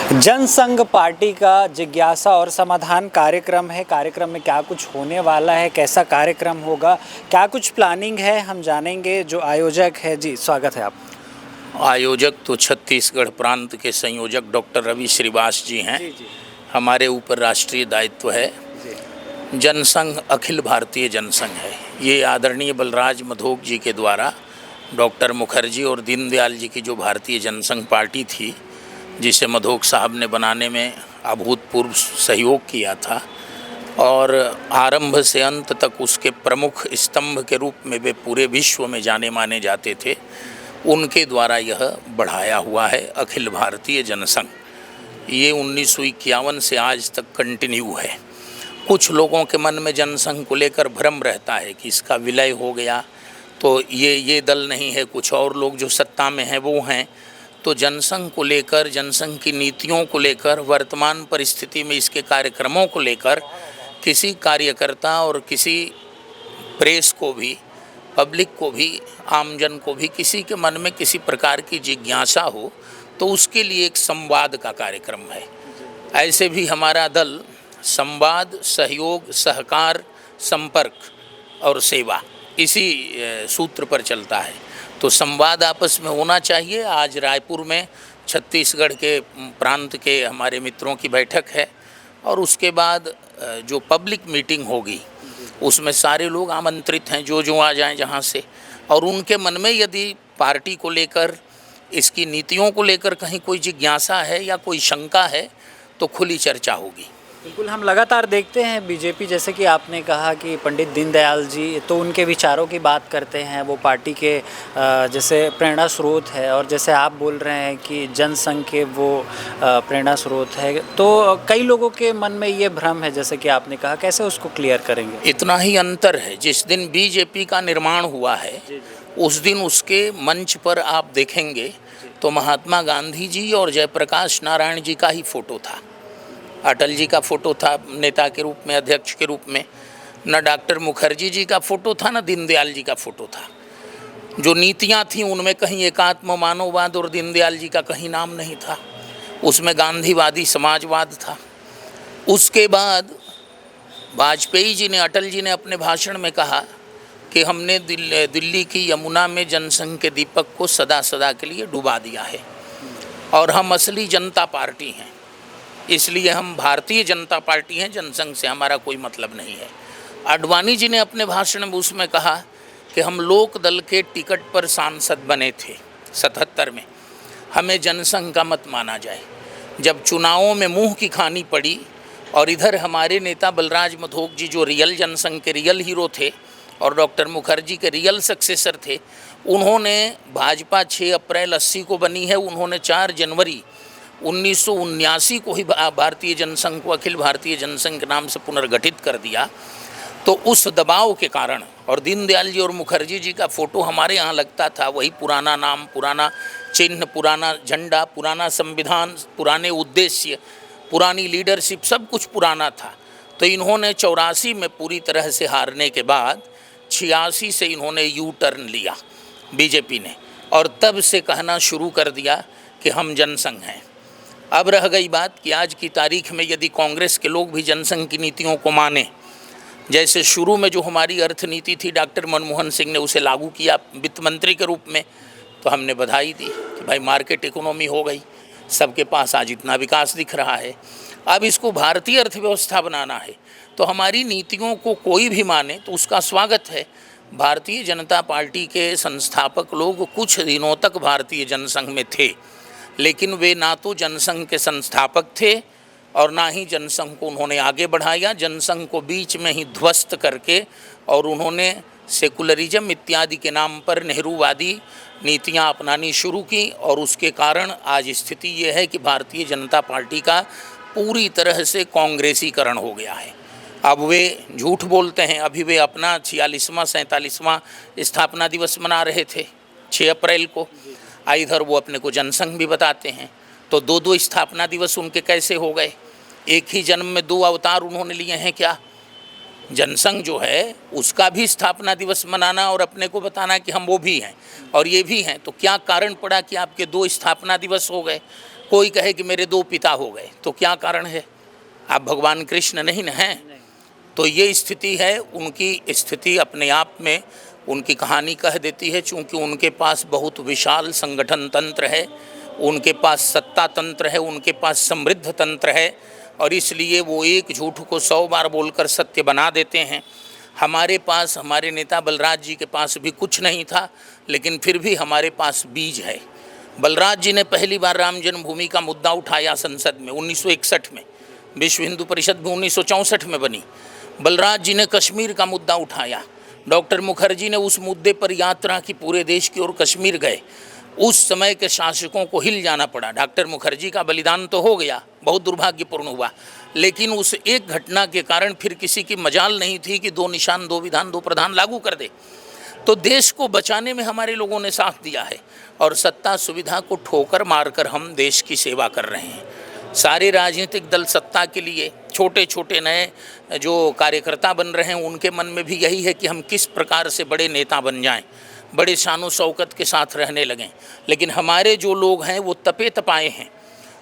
Jansangh party का जिज्ञासा और समाधान कार्यक्रम है। कार्यक्रम में क्या कुछ होने वाला है, कैसा कार्यक्रम होगा, क्या कुछ प्लानिंग है, हम जानेंगे। जो आयोजक है जी, स्वागत है आप। आयोजक तो छत्तीसगढ़ प्रांत के संयोजक डॉक्टर रवि श्रीवास जी हैं। जी जी हमारे ऊपर राष्ट्रीय दायित्व है। जी। जनसंघ अखिल भारतीय जनसंघ है। ये आदरणीय बलराज मधोक जी के द्वारा डॉक्टर मुखर्जी और दीनदयाल जी की जो भारतीय जनसंघ पार्टी थी, जिसे मधोक साहब ने बनाने में अभूतपूर्व सहयोग किया था और आरंभ से अंत तक उसके प्रमुख स्तंभ के रूप में वे पूरे विश्व में जाने माने जाते थे, उनके द्वारा यह बढ़ाया हुआ है अखिल भारतीय जनसंघ। ये 1951 से आज तक कंटिन्यू है। कुछ लोगों के मन में जनसंघ को लेकर भ्रम रहता है कि इसका विलय हो गया तो ये दल नहीं है, कुछ और लोग जो सत्ता में हैं वो हैं। तो जनसंघ को लेकर, जनसंघ की नीतियों को लेकर, वर्तमान परिस्थिति में इसके कार्यक्रमों को लेकर किसी कार्यकर्ता और किसी प्रेस को भी, पब्लिक को भी, आमजन को भी किसी के मन में किसी प्रकार की जिज्ञासा हो तो उसके लिए एक संवाद का कार्यक्रम है। ऐसे भी हमारा दल संवाद, सहयोग, सहकार, संपर्क और सेवा, इसी सूत्र पर चलता है। तो संवाद आपस में होना चाहिए। आज रायपुर में छत्तीसगढ़ के प्रांत के हमारे मित्रों की बैठक है और उसके बाद जो पब्लिक मीटिंग होगी उसमें सारे लोग आमंत्रित हैं, जो आ जाएं जहां से। और उनके मन में यदि पार्टी को लेकर, इसकी नीतियों को लेकर कहीं कोई जिज्ञासा है या कोई शंका है तो खुली चर्चा होगी। बिल्कुल, हम लगातार देखते हैं बीजेपी, जैसे कि आपने कहा कि पंडित दीनदयाल जी, तो उनके विचारों की बात करते हैं, वो पार्टी के जैसे प्रेरणा स्रोत है, और जैसे आप बोल रहे हैं कि जनसंघ के वो प्रेरणा स्रोत है। तो कई लोगों के मन में ये भ्रम है, जैसे कि आपने कहा, कैसे उसको क्लियर करेंगे? इतना ही अंतर है, जिस दिन बीजेपी का निर्माण हुआ है उस दिन उसके मंच पर आप देखेंगे तो महात्मा गांधी जी और जयप्रकाश नारायण जी का ही फोटो था। अटल जी का फोटो था नेता के रूप में, अध्यक्ष के रूप में। न डॉक्टर मुखर्जी जी का फोटो था, न दीनदयाल जी का फोटो था। जो नीतियां थीं उनमें कहीं एकात्म मानववाद और दीनदयाल जी का कहीं नाम नहीं था। उसमें गांधीवादी समाजवाद था। उसके बाद वाजपेयी जी ने, अटल जी ने अपने भाषण में कहा कि हमने दिल्ली की यमुना में जनसंघ के दीपक को सदा सदा के लिए डुबा दिया है और हम असली जनता पार्टी हैं, इसलिए हम भारतीय जनता पार्टी हैं, जनसंघ से हमारा कोई मतलब नहीं है। आडवाणी जी ने अपने भाषण में उसमें कहा कि हम लोक दल के टिकट पर सांसद बने थे 77 में, हमें जनसंघ का मत माना जाए। जब चुनावों में मुंह की खानी पड़ी और इधर हमारे नेता बलराज मधोक जी, जो रियल जनसंघ के रियल हीरो थे और डॉक्टर मुखर्जी के रियल सक्सेसर थे, उन्होंने भाजपा 6 अप्रैल 80 को बनी है, उन्होंने 4 जनवरी 1979 को ही भारतीय जनसंघ को अखिल भारतीय जनसंघ के नाम से पुनर्गठित कर दिया। तो उस दबाव के कारण, और दीनदयाल जी और मुखर्जी जी का फोटो हमारे यहाँ लगता था, वही पुराना नाम, पुराना चिन्ह, पुराना झंडा, पुराना संविधान, पुराने उद्देश्य, पुरानी लीडरशिप, सब कुछ पुराना था। तो इन्होंने 84 में पूरी तरह से हारने के बाद 86 से इन्होंने यू टर्न लिया बीजेपी ने, और तब से कहना शुरू कर दिया कि हम जनसंघ हैं। अब रह गई बात कि आज की तारीख में यदि कांग्रेस के लोग भी जनसंघ की नीतियों को माने, जैसे शुरू में जो हमारी अर्थनीति थी, डॉक्टर मनमोहन सिंह ने उसे लागू किया वित्त मंत्री के रूप में, तो हमने बधाई दी कि भाई मार्केट इकोनॉमी हो गई, सबके पास आज इतना विकास दिख रहा है। अब इसको भारतीय अर्थव्यवस्था बनाना है तो हमारी नीतियों को कोई भी माने तो उसका स्वागत है। भारतीय जनता पार्टी के संस्थापक लोग कुछ दिनों तक भारतीय जनसंघ में थे, लेकिन वे ना तो जनसंघ के संस्थापक थे और ना ही जनसंघ को उन्होंने आगे बढ़ाया। जनसंघ को बीच में ही ध्वस्त करके और उन्होंने सेकुलरिज्म इत्यादि के नाम पर नेहरूवादी नीतियां अपनानी शुरू की, और उसके कारण आज स्थिति ये है कि भारतीय जनता पार्टी का पूरी तरह से कांग्रेसीकरण हो गया है। अब वे झूठ बोलते हैं। अभी वे अपना 46वां 47वां स्थापना दिवस मना रहे थे 6 अप्रैल को, इधर वो अपने को जनसंघ भी बताते हैं। तो 2 स्थापना दिवस उनके कैसे हो गए? एक ही जन्म में 2 अवतार उन्होंने लिए हैं क्या? जनसंघ जो है उसका भी स्थापना दिवस मनाना और अपने को बताना कि हम वो भी हैं और ये भी हैं, तो क्या कारण पड़ा कि आपके 2 स्थापना दिवस हो गए? कोई कहे कि मेरे 2 पिता हो गए, तो क्या कारण है? आप भगवान कृष्ण नहीं न हैं? तो ये स्थिति है। उनकी स्थिति अपने आप में उनकी कहानी कह देती है, चूँकि उनके पास बहुत विशाल संगठन तंत्र है, उनके पास सत्ता तंत्र है, उनके पास समृद्ध तंत्र है, और इसलिए वो एक झूठ को 100 बार बोलकर सत्य बना देते हैं। हमारे पास, हमारे नेता बलराज जी के पास भी कुछ नहीं था, लेकिन फिर भी हमारे पास बीज है। बलराज जी ने पहली बार राम जन्मभूमि का मुद्दा उठाया संसद में 1961 में, विश्व हिंदू परिषद भी 1964 में बनी। बलराज जी ने कश्मीर का मुद्दा उठाया, डॉक्टर मुखर्जी ने उस मुद्दे पर यात्रा की, पूरे देश की ओर कश्मीर गए। उस समय के शासकों को हिल जाना पड़ा। डॉक्टर मुखर्जी का बलिदान तो हो गया, बहुत दुर्भाग्यपूर्ण हुआ, लेकिन उस एक घटना के कारण फिर किसी की मजाल नहीं थी कि 2 निशान 2 विधान 2 प्रधान लागू कर दे। तो देश को बचाने में हमारे लोगों ने साथ दिया है, और सत्ता सुविधा को ठोकर मारकर हम देश की सेवा कर रहे हैं। सारे राजनीतिक दल सत्ता के लिए, छोटे छोटे नए जो कार्यकर्ता बन रहे हैं, उनके मन में भी यही है कि हम किस प्रकार से बड़े नेता बन जाएं, बड़े शानो शौकत के साथ रहने लगें। लेकिन हमारे जो लोग हैं वो तपे तपाए हैं,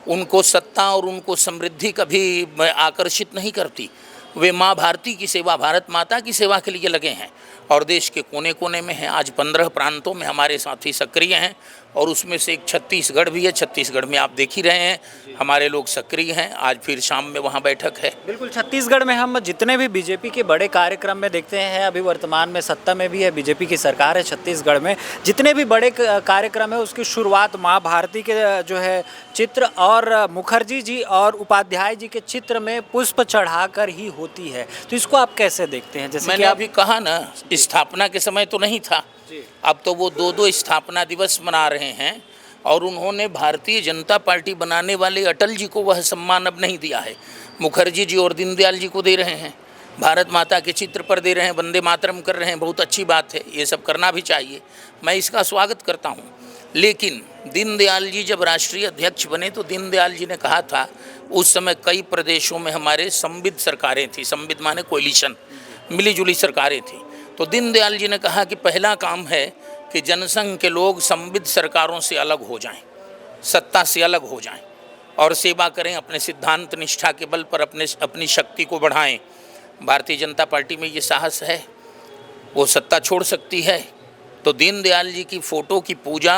उनको सत्ता और उनको समृद्धि कभी आकर्षित नहीं करती। वे माँ भारती की सेवा, भारत माता की सेवा के लिए लगे हैं, और देश के कोने कोने में हैं। आज 15 प्रांतों में हमारे साथी सक्रिय हैं, और उसमें से एक छत्तीसगढ़ भी है। छत्तीसगढ़ में आप देख ही रहे हैं, हमारे लोग सक्रिय हैं। आज फिर शाम में वहाँ बैठक है। बिल्कुल, छत्तीसगढ़ में हम जितने भी बीजेपी के बड़े कार्यक्रम में देखते हैं, अभी वर्तमान में सत्ता में भी है बीजेपी की सरकार है छत्तीसगढ़ में, जितने भी बड़े कार्यक्रम है उसकी शुरुआत माँ भारती के जो है चित्र और मुखर्जी जी और उपाध्याय जी के चित्र में पुष्प चढ़ाकर ही होती है। तो इसको आप कैसे देखते हैं? जैसे मैंने अभी कहा ना, स्थापना के समय तो नहीं था, अब तो वो 2-2 स्थापना दिवस मना रहे हैं, और उन्होंने भारतीय जनता पार्टी बनाने वाले अटल जी को वह सम्मान अब नहीं दिया है। मुखर्जी जी और दीनदयाल जी को दे रहे हैं, भारत माता के चित्र पर दे रहे हैं, वंदे मातरम कर रहे हैं। बहुत अच्छी बात है, ये सब करना भी चाहिए, मैं इसका स्वागत करता हूँ। लेकिन दीनदयाल जी जब राष्ट्रीय अध्यक्ष बने तो दीनदयाल जी ने कहा था, उस समय कई प्रदेशों में हमारे संविध सरकारें थी, संविध माने कोलिशन, मिलीजुली सरकारें थी। तो दीनदयाल जी ने कहा कि पहला काम है कि जनसंघ के लोग संविध सरकारों से अलग हो जाएं, सत्ता से अलग हो जाएं, और सेवा करें, अपने सिद्धांत निष्ठा के बल पर अपनी शक्ति को बढ़ाएं। भारतीय जनता पार्टी में ये साहस है, वो सत्ता छोड़ सकती है। तो दीनदयाल जी की फ़ोटो की पूजा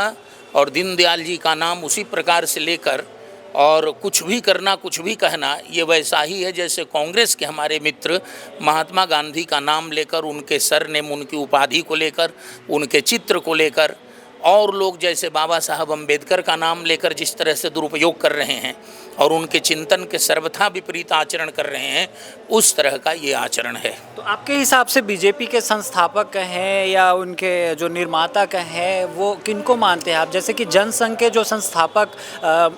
और दीनदयाल जी का नाम उसी प्रकार से लेकर और कुछ भी करना, कुछ भी कहना, ये वैसा ही है जैसे कांग्रेस के हमारे मित्र महात्मा गांधी का नाम लेकर, उनके सरनेम, उनकी उपाधि को लेकर, उनके चित्र को लेकर, और लोग जैसे बाबा साहब अम्बेडकर का नाम लेकर जिस तरह से दुरुपयोग कर रहे हैं और उनके चिंतन के सर्वथा विपरीत आचरण कर रहे हैं, उस तरह का ये आचरण है। तो आपके हिसाब से बीजेपी के संस्थापक कहें या उनके जो निर्माता कहें, वो किनको मानते हैं आप? जैसे कि जनसंघ के जो संस्थापक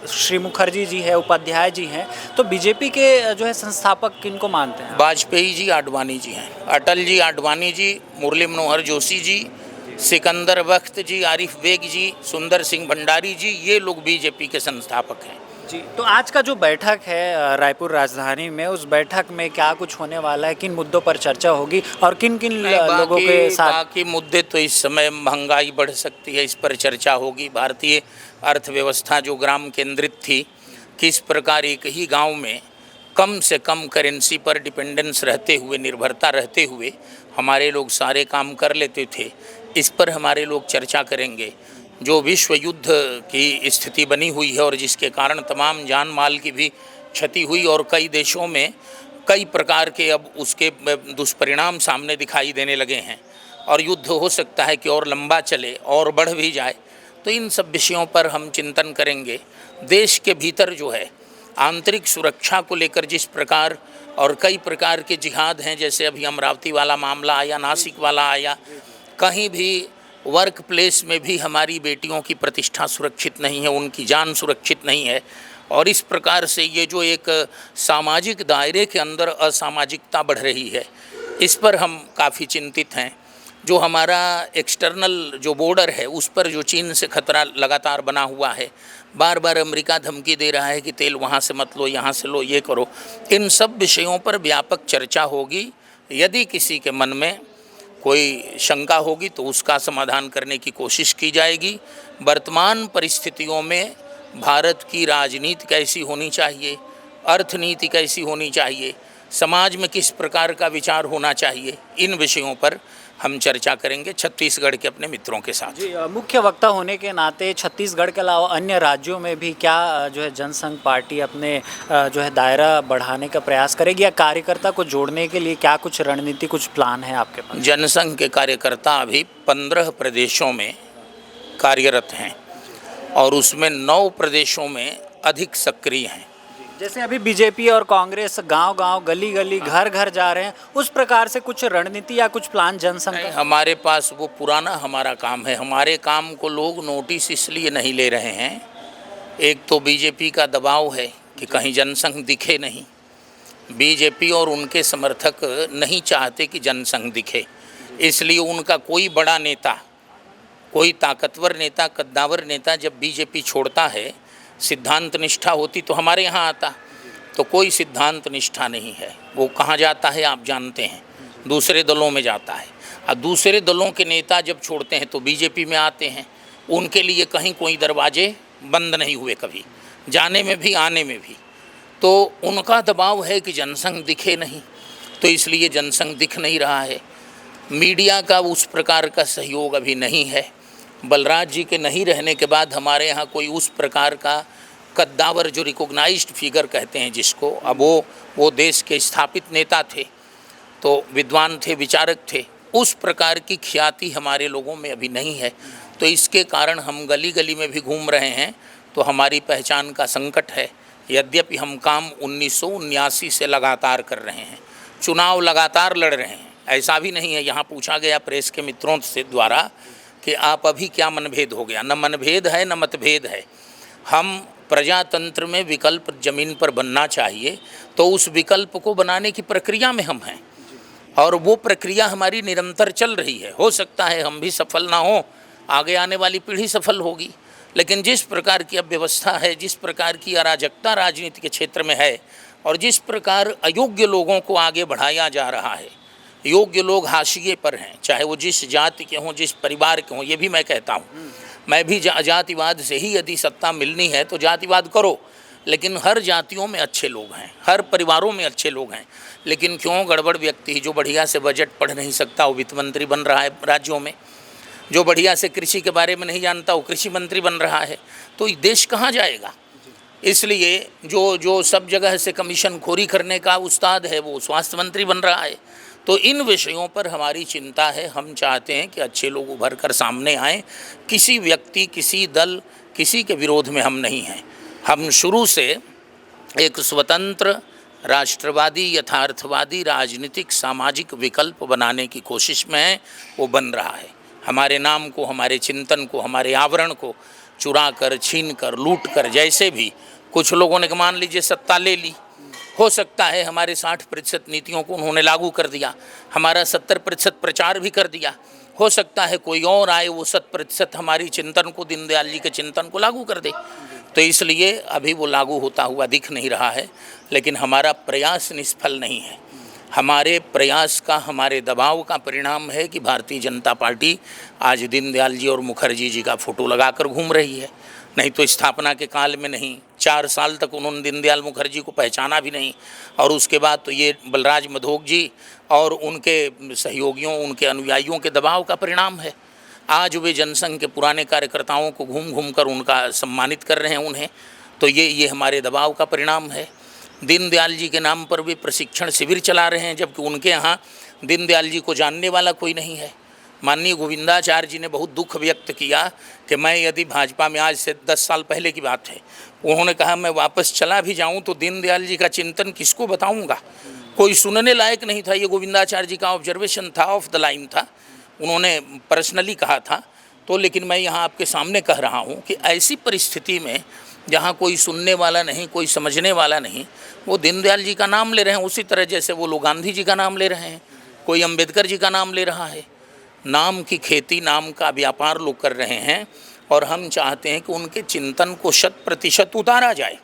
श्री मुखर्जी जी है, उपाध्याय जी हैं, तो बीजेपी के जो है संस्थापक किनको मानते हैं? वाजपेयी जी, आडवाणी जी हैं, अटल जी, आडवाणी जी, मुरली मनोहर जोशी जी, सिकंदर बख्त जी, आरिफ बेग जी, सुंदर सिंह भंडारी जी, ये लोग बीजेपी के संस्थापक हैं जी। तो आज का जो बैठक है रायपुर राजधानी में, उस बैठक में क्या कुछ होने वाला है, किन मुद्दों पर चर्चा होगी और किन किन लोगों के साथ? बाकी मुद्दे तो इस समय महंगाई बढ़ सकती है, इस पर चर्चा होगी। भारतीय अर्थव्यवस्था जो ग्राम केंद्रित थी, किस प्रकार एक ही गांव में कम से कम करेंसी पर डिपेंडेंस रहते हुए, निर्भरता रहते हुए हमारे लोग सारे काम कर लेते थे, इस पर हमारे लोग चर्चा करेंगे। जो विश्व युद्ध की स्थिति बनी हुई है और जिसके कारण तमाम जान माल की भी क्षति हुई और कई देशों में कई प्रकार के अब उसके दुष्परिणाम सामने दिखाई देने लगे हैं, और युद्ध हो सकता है कि और लंबा चले और बढ़ भी जाए, तो इन सब विषयों पर हम चिंतन करेंगे। देश के भीतर जो है आंतरिक सुरक्षा को लेकर जिस प्रकार और कई प्रकार के जिहाद हैं, जैसे अभी अमरावती वाला मामला आया, नासिक वाला आया, कहीं भी वर्क प्लेस में भी हमारी बेटियों की प्रतिष्ठा सुरक्षित नहीं है, उनकी जान सुरक्षित नहीं है, और इस प्रकार से ये जो एक सामाजिक दायरे के अंदर असामाजिकता बढ़ रही है, इस पर हम काफ़ी चिंतित हैं। जो हमारा एक्सटर्नल जो बॉर्डर है, उस पर जो चीन से खतरा लगातार बना हुआ है, बार बार अमेरिका धमकी दे रहा है कि तेल वहाँ से मत लो, यहाँ से लो, ये करो, इन सब विषयों पर व्यापक चर्चा होगी। यदि किसी के मन में कोई शंका होगी तो उसका समाधान करने की कोशिश की जाएगी। वर्तमान परिस्थितियों में भारत की राजनीति कैसी होनी चाहिए, अर्थनीति कैसी होनी चाहिए, समाज में किस प्रकार का विचार होना चाहिए, इन विषयों पर हम चर्चा करेंगे छत्तीसगढ़ के अपने मित्रों के साथ। जी, मुख्य वक्ता होने के नाते छत्तीसगढ़ के अलावा अन्य राज्यों में भी क्या जो है जनसंघ पार्टी अपने जो है दायरा बढ़ाने का प्रयास करेगी, या कार्यकर्ता को जोड़ने के लिए क्या कुछ रणनीति, कुछ प्लान है आपके पास? जनसंघ के कार्यकर्ता अभी 15 प्रदेशों में कार्यरत हैं और उसमें 9 प्रदेशों में अधिक सक्रिय हैं। जैसे अभी बीजेपी और कांग्रेस गांव-गांव, गली-गली, घर-घर जा रहे हैं, उस प्रकार से कुछ रणनीति या कुछ प्लान जनसंघ का? हमारे पास वो पुराना हमारा काम है। हमारे काम को लोग नोटिस इसलिए नहीं ले रहे हैं, एक तो बीजेपी का दबाव है कि कहीं जनसंघ दिखे नहीं। बीजेपी और उनके समर्थक नहीं चाहते कि जनसंघ दिखे, इसलिए उनका कोई बड़ा नेता, कोई ताकतवर नेता, कद्दावर नेता जब बीजेपी छोड़ता है, सिद्धांत निष्ठा होती तो हमारे यहाँ आता, तो कोई सिद्धांत निष्ठा नहीं है। वो कहाँ जाता है आप जानते हैं, दूसरे दलों में जाता है। और दूसरे दलों के नेता जब छोड़ते हैं तो बीजेपी में आते हैं। उनके लिए कहीं कोई दरवाजे बंद नहीं हुए कभी, जाने में भी आने में भी। तो उनका दबाव है कि जनसंघ दिखे नहीं, तो इसलिए जनसंघ दिख नहीं रहा है। मीडिया का उस प्रकार का सहयोग अभी नहीं है। बलराज जी के नहीं रहने के बाद हमारे यहाँ कोई उस प्रकार का कद्दावर, जो रिकॉग्नाइज्ड फिगर कहते हैं जिसको, अब वो देश के स्थापित नेता थे, तो विद्वान थे, विचारक थे, उस प्रकार की ख्याति हमारे लोगों में अभी नहीं है। तो इसके कारण हम गली गली में भी घूम रहे हैं, तो हमारी पहचान का संकट है। यद्यपि हम काम 1979 से लगातार कर रहे हैं, चुनाव लगातार लड़ रहे हैं, ऐसा भी नहीं है। यहाँ पूछा गया प्रेस के मित्रों से द्वारा कि आप अभी क्या मनभेद हो गया, न मनभेद है न मतभेद है। हम प्रजातंत्र में विकल्प जमीन पर बनना चाहिए, तो उस विकल्प को बनाने की प्रक्रिया में हम हैं और वो प्रक्रिया हमारी निरंतर चल रही है। हो सकता है हम भी सफल ना हो, आगे आने वाली पीढ़ी सफल होगी, लेकिन जिस प्रकार की अब व्यवस्था है, जिस प्रकार की अराजकता राजनीति के क्षेत्र में है और जिस प्रकार अयोग्य लोगों को आगे बढ़ाया जा रहा है, योग्य लोग हाशिए पर हैं, चाहे वो जिस जाति के हों, जिस परिवार के हों। ये भी मैं कहता हूँ, मैं भी जातिवाद से ही यदि सत्ता मिलनी है तो जातिवाद करो, लेकिन हर जातियों में अच्छे लोग हैं, हर परिवारों में अच्छे लोग हैं। लेकिन क्यों गड़बड़ व्यक्ति जो बढ़िया से बजट पढ़ नहीं सकता वो वित्त मंत्री बन रहा है राज्यों में, जो बढ़िया से कृषि के बारे में नहीं जानता वो कृषि मंत्री बन रहा है, तो देश कहाँ जाएगा? इसलिए जो सब जगह से कमीशन खोरी करने का उस्ताद है वो स्वास्थ्य मंत्री बन रहा है। तो इन विषयों पर हमारी चिंता है। हम चाहते हैं कि अच्छे लोग उभर कर सामने आएँ। किसी व्यक्ति, किसी दल, किसी के विरोध में हम नहीं हैं। हम शुरू से एक स्वतंत्र, राष्ट्रवादी, यथार्थवादी, राजनीतिक, सामाजिक विकल्प बनाने की कोशिश में है, वो बन रहा है। हमारे नाम को, हमारे चिंतन को, हमारे आवरण को चुरा कर, छीन कर, लूट कर, जैसे भी कुछ लोगों ने मान लीजिए सत्ता ले ली, हो सकता है हमारे 60% नीतियों को उन्होंने लागू कर दिया, हमारा 70% प्रचार भी कर दिया, हो सकता है कोई और आए वो 100% हमारी चिंतन को, दीनदयाल जी के चिंतन को लागू कर दे। तो इसलिए अभी वो लागू होता हुआ दिख नहीं रहा है, लेकिन हमारा प्रयास निष्फल नहीं है। हमारे प्रयास का, हमारे दबाव का परिणाम है कि भारतीय जनता पार्टी आज दीनदयाल जी और मुखर्जी जी का फोटो लगाकर घूम रही है। नहीं तो स्थापना के काल में नहीं, 4 साल तक उन्होंने दीनदयाल मुखर्जी को पहचाना भी नहीं, और उसके बाद तो ये बलराज मधोक जी और उनके सहयोगियों, उनके अनुयायियों के दबाव का परिणाम है। आज वे जनसंघ के पुराने कार्यकर्ताओं को घूम घूम कर उनका सम्मानित कर रहे हैं उन्हें, तो ये हमारे दबाव का परिणाम है। दीनदयाल जी के नाम पर वे प्रशिक्षण शिविर चला रहे हैं, जबकि उनके यहाँ दीनदयाल जी को जानने वाला कोई नहीं है। माननीय गोविंदाचार्य जी ने बहुत दुख व्यक्त किया कि मैं यदि भाजपा में, आज से 10 साल पहले की बात है, उन्होंने कहा मैं वापस चला भी जाऊं तो दीनदयाल जी का चिंतन किसको बताऊंगा, कोई सुनने लायक नहीं था। ये गोविंदाचार्य जी का ऑब्जर्वेशन था, ऑफ द लाइन था, उन्होंने पर्सनली कहा था। तो लेकिन मैं यहाँ आपके सामने कह रहा हूँ कि ऐसी परिस्थिति में जहाँ कोई सुनने वाला नहीं, कोई समझने वाला नहीं, वो दीनदयाल जी का नाम ले रहे हैं, उसी तरह जैसे वो लोग गांधी जी का नाम ले रहे हैं, कोई अम्बेडकर जी का नाम ले रहा है। नाम की खेती, नाम का व्यापार लोग कर रहे हैं, और हम चाहते हैं कि उनके चिंतन को 100% उतारा जाए।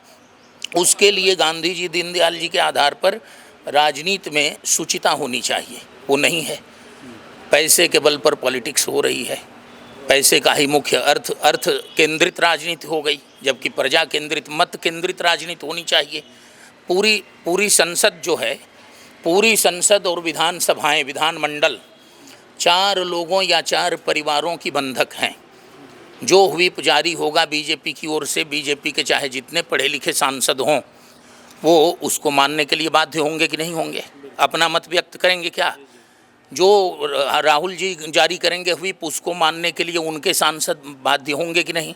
उसके लिए गांधी जी, दीनदयाल जी के आधार पर राजनीति में शुचिता होनी चाहिए, वो नहीं है। पैसे के बल पर पॉलिटिक्स हो रही है, पैसे का ही मुख्य अर्थ केंद्रित राजनीति हो गई, जबकि प्रजा केंद्रित मत केंद्रित राजनीति होनी चाहिए। पूरी संसद जो है, पूरी संसद और विधानसभाएं, विधानमंडल 4 लोगों या 4 परिवारों की बंधक हैं। जो व्हिप जारी होगा बीजेपी की ओर से, बीजेपी के चाहे जितने पढ़े लिखे सांसद हों, वो उसको मानने के लिए बाध्य होंगे कि नहीं होंगे? अपना मत व्यक्त करेंगे क्या? जो राहुल जी जारी करेंगे व्हिप, उसको मानने के लिए उनके सांसद बाध्य होंगे कि नहीं?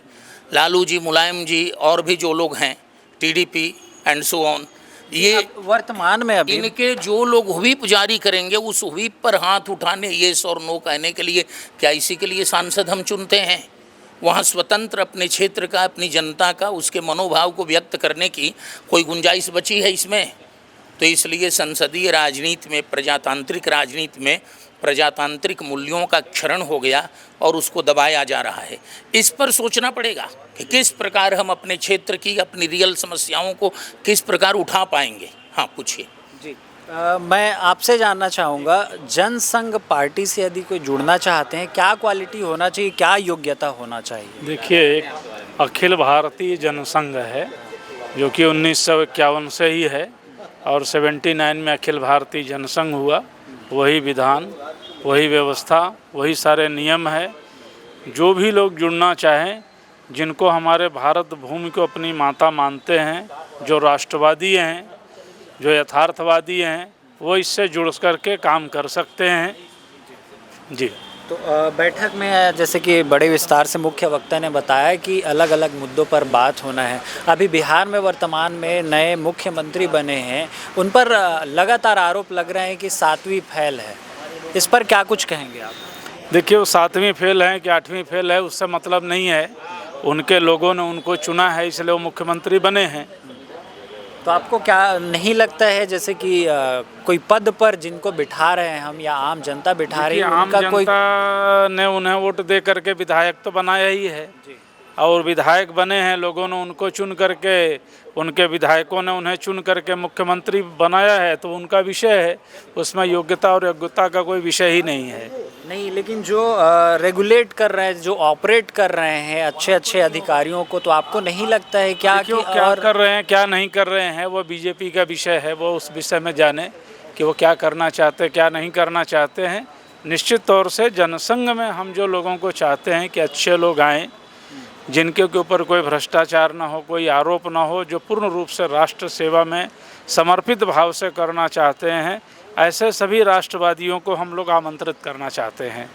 लालू जी, मुलायम जी और भी जो लोग हैं, टीडीपी एंड सो ऑन, ये वर्तमान में अभी इनके जो लोग व्हिप जारी करेंगे, उस व्हिप पर हाथ उठाने, येस और नो कहने के लिए, क्या इसी के लिए सांसद हम चुनते हैं? वहाँ स्वतंत्र अपने क्षेत्र का, अपनी जनता का, उसके मनोभाव को व्यक्त करने की कोई गुंजाइश बची है इसमें? तो इसलिए संसदीय राजनीति में, प्रजातांत्रिक राजनीति में प्रजातांत्रिक मूल्यों का क्षरण हो गया और उसको दबाया जा रहा है। इस पर सोचना पड़ेगा कि किस प्रकार हम अपने क्षेत्र की, अपनी रियल समस्याओं को किस प्रकार उठा पाएंगे। हाँ, पूछिए जी। मैं आपसे जानना चाहूँगा, जनसंघ पार्टी से यदि कोई जुड़ना चाहते हैं, क्या क्वालिटी होना चाहिए, क्या योग्यता होना चाहिए? देखिए, एक अखिल भारतीय जनसंघ है जो कि 1951 से ही है और 79 में अखिल भारतीय जनसंघ हुआ। वही विधान, वही व्यवस्था, वही सारे नियम है। जो भी लोग जुड़ना चाहें, जिनको हमारे भारत भूमि को अपनी माता मानते हैं, जो राष्ट्रवादी हैं, जो यथार्थवादी हैं, वो इससे जुड़ करके काम कर सकते हैं। जी। तो बैठक में जैसे कि बड़े विस्तार से मुख्य वक्ता ने बताया कि अलग अलग मुद्दों पर बात होना है। अभी बिहार में वर्तमान में नए मुख्यमंत्री बने हैं, उन पर लगातार आरोप लग रहे हैं कि 7वीं फेल है। इस पर क्या कुछ कहेंगे आप? देखिए, वो 7वीं फेल है कि 8वीं फेल है, उससे मतलब नहीं है। उनके लोगों ने उनको चुना है, इसलिए वो मुख्यमंत्री बने हैं। तो आपको क्या नहीं लगता है जैसे कि कोई पद पर जिनको बिठा रहे हैं हम, या आम जनता बिठा रही है, आम उनका कोई जनता ने उन्हें वोट दे करके विधायक तो बनाया ही है और विधायक बने हैं, लोगों ने उनको चुन करके, उनके विधायकों ने उन्हें चुन करके मुख्यमंत्री बनाया है, तो उनका विषय है। उसमें योग्यता और योग्यता का कोई विषय ही नहीं है। नहीं, लेकिन जो रेगुलेट कर रहे हैं, जो ऑपरेट कर रहे हैं अच्छे अच्छे अधिकारियों को, तो आपको नहीं लगता है क्या कि क्या कर रहे हैं, क्या नहीं कर रहे हैं, वो बीजेपी का विषय है। वो उस विषय में जाने कि वो क्या करना चाहते हैं, क्या नहीं करना चाहते हैं। निश्चित तौर से जनसंघ में हम जो लोगों को चाहते हैं कि अच्छे लोग आएँ, जिनके ऊपर कोई भ्रष्टाचार ना हो, कोई आरोप ना हो, जो पूर्ण रूप से राष्ट्र सेवा में समर्पित भाव से करना चाहते हैं, ऐसे सभी राष्ट्रवादियों को हम लोग आमंत्रित करना चाहते हैं।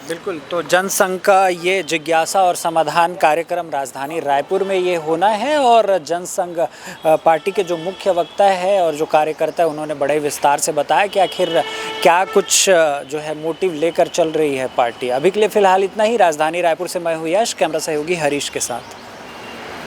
बिल्कुल। तो जनसंघ का ये जिज्ञासा और समाधान कार्यक्रम राजधानी रायपुर में ये होना है और जनसंघ पार्टी के जो मुख्य वक्ता है और जो कार्यकर्ता है, उन्होंने बड़े विस्तार से बताया कि आखिर क्या कुछ जो है मोटिव लेकर चल रही है पार्टी। अभी के लिए फ़िलहाल इतना ही। राजधानी रायपुर से मैं हूँ यश, कैमरा सहयोगी हरीश के साथ।